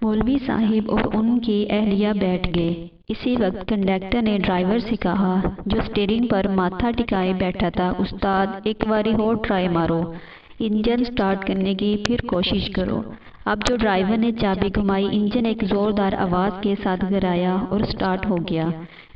مولوی صاحب اور ان کی اہلیہ بیٹھ گئے۔ اسی وقت کنڈکٹر نے ڈرائیور سے کہا جو اسٹیئرنگ پر ماتھا ٹکائے بیٹھا تھا، استاد ایک باری اور ٹرائی مارو، انجن سٹارٹ کرنے کی پھر کوشش کرو۔ اب جو ڈرائیور نے چابی گھمائی، انجن ایک زوردار آواز کے ساتھ گرایا اور سٹارٹ ہو گیا۔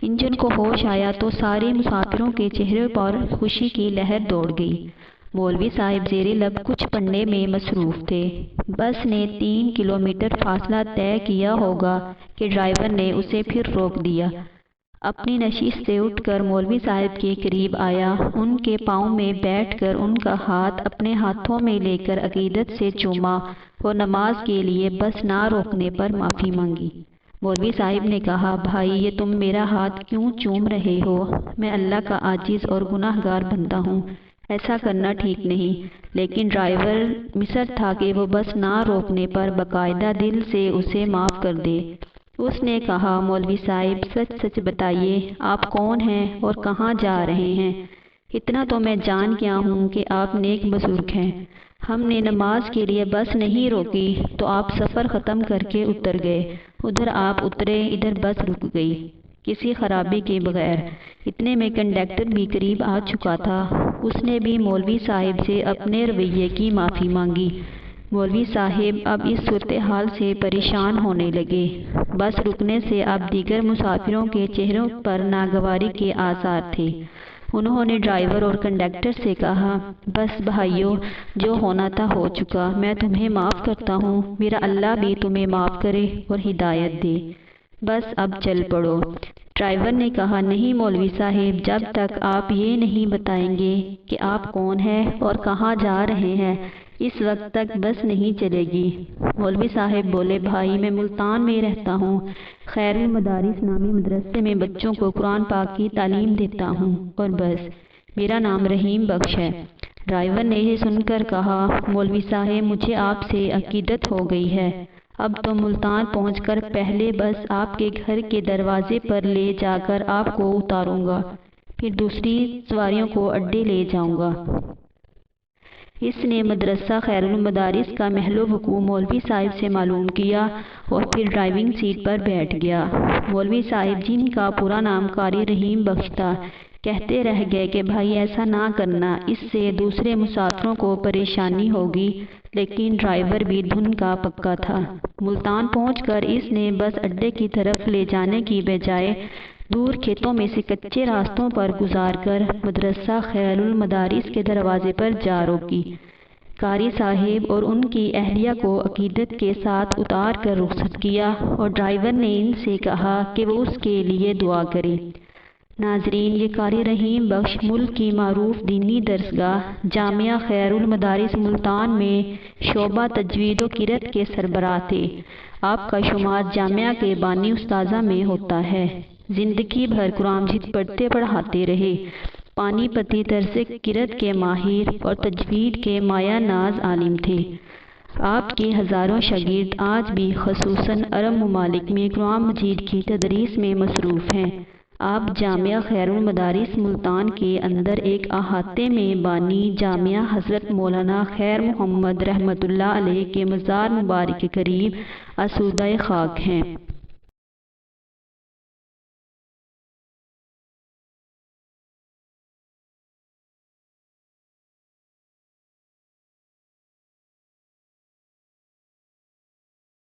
انجن کو ہوش آیا تو سارے مسافروں کے چہروں پر خوشی کی لہر دوڑ گئی۔ مولوی صاحب زیر لب کچھ پڑھنے میں مصروف تھے۔ بس نے 3 کلومیٹر فاصلہ طے کیا ہوگا کہ ڈرائیور نے اسے پھر روک دیا۔ اپنی نشست سے اٹھ کر مولوی صاحب کے قریب آیا، ان کے پاؤں میں بیٹھ کر ان کا ہاتھ اپنے ہاتھوں میں لے کر عقیدت سے چوما اور نماز کے لیے بس نہ روکنے پر معافی مانگی۔ مولوی صاحب نے کہا، بھائی یہ تم میرا ہاتھ کیوں چوم رہے ہو؟ میں اللہ کا عاجز اور گناہ گار بندہ ہوں، ایسا کرنا ٹھیک نہیں۔ لیکن ڈرائیور مصر تھا کہ وہ بس نہ روکنے پر باقاعدہ دل سے اسے معاف کر دے۔ اس نے کہا، مولوی صاحب سچ سچ بتائیے آپ کون ہیں اور کہاں جا رہے ہیں؟ اتنا تو میں جان گیا ہوں کہ آپ نیک بزرگ ہیں۔ ہم نے نماز کے لیے بس نہیں روکی تو آپ سفر ختم کر کے اتر گئے، ادھر آپ اترے، ادھر بس رک گئی کسی خرابی کے بغیر۔ اتنے میں کنڈکٹر بھی قریب آ چکا تھا، اس نے بھی مولوی صاحب سے اپنے رویے کی معافی مانگی۔ مولوی صاحب اب اس صورتحال سے پریشان ہونے لگے۔ بس رکنے سے اب دیگر مسافروں کے چہروں پر ناگواری کے آثار تھے۔ انہوں نے ڈرائیور اور کنڈکٹر سے کہا، بس بھائیو جو ہونا تھا ہو چکا، میں تمہیں معاف کرتا ہوں، میرا اللہ بھی تمہیں معاف کرے اور ہدایت دے، بس اب چل پڑو۔ ڈرائیور نے کہا، نہیں مولوی صاحب، جب تک آپ یہ نہیں بتائیں گے کہ آپ کون ہیں اور کہاں جا رہے ہیں، اس وقت تک بس نہیں چلے گی۔ مولوی صاحب بولے، بھائی میں ملتان میں رہتا ہوں، خیر المدارس نامی مدرسے میں بچوں کو قرآن پاک کی تعلیم دیتا ہوں، اور بس میرا نام رحیم بخش ہے۔ ڈرائیور نے یہ سن کر کہا، مولوی صاحب مجھے آپ سے عقیدت ہو گئی ہے، اب تو ملتان پہنچ کر پہلے بس آپ کے گھر کے دروازے پر لے جا کر آپ کو اتاروں گا، پھر دوسری سواریوں کو اڈے لے جاؤں گا۔ اس نے مدرسہ خیر المدارس کا محل و وقوع مولوی صاحب سے معلوم کیا اور پھر ڈرائیونگ سیٹ پر بیٹھ گیا۔ مولوی صاحب جن کا پورا نام قاری رحیم بخش تھا، کہتے رہ گئے کہ بھائی ایسا نہ کرنا، اس سے دوسرے مسافروں کو پریشانی ہوگی، لیکن ڈرائیور بھی دھن کا پکا تھا۔ ملتان پہنچ کر اس نے بس اڈے کی طرف لے جانے کی بجائے دور کھیتوں میں سے کچے راستوں پر گزار کر مدرسہ خیر المدارس کے دروازے پر جا روکی۔ قاری صاحب اور ان کی اہلیہ کو عقیدت کے ساتھ اتار کر رخصت کیا اور ڈرائیور نے ان سے کہا کہ وہ اس کے لیے دعا کریں۔ ناظرین، یہ قاری رحیم بخش ملک کی معروف دینی درسگاہ جامعہ خیر المدارس ملتان میں شعبہ تجوید و قرأت کے سربراہ تھے۔ آپ کا شمار جامعہ کے بانی استاذہ میں ہوتا ہے۔ زندگی بھر قرآن مجید پڑھتے پڑھاتے رہے، پانی پتی طرز قرأت کے ماہر اور تجوید کے مایہ ناز عالم تھے۔ آپ کے ہزاروں شاگرد آج بھی خصوصاً عرب ممالک میں قرآن مجید کی تدریس میں مصروف ہیں۔ آپ جامعہ خیر المدارس ملتان کے اندر ایک احاطے میں بانی جامعہ حضرت مولانا خیر محمد رحمۃ اللہ علیہ کے مزار مبارک کے قریب آسودہ خاک ہیں۔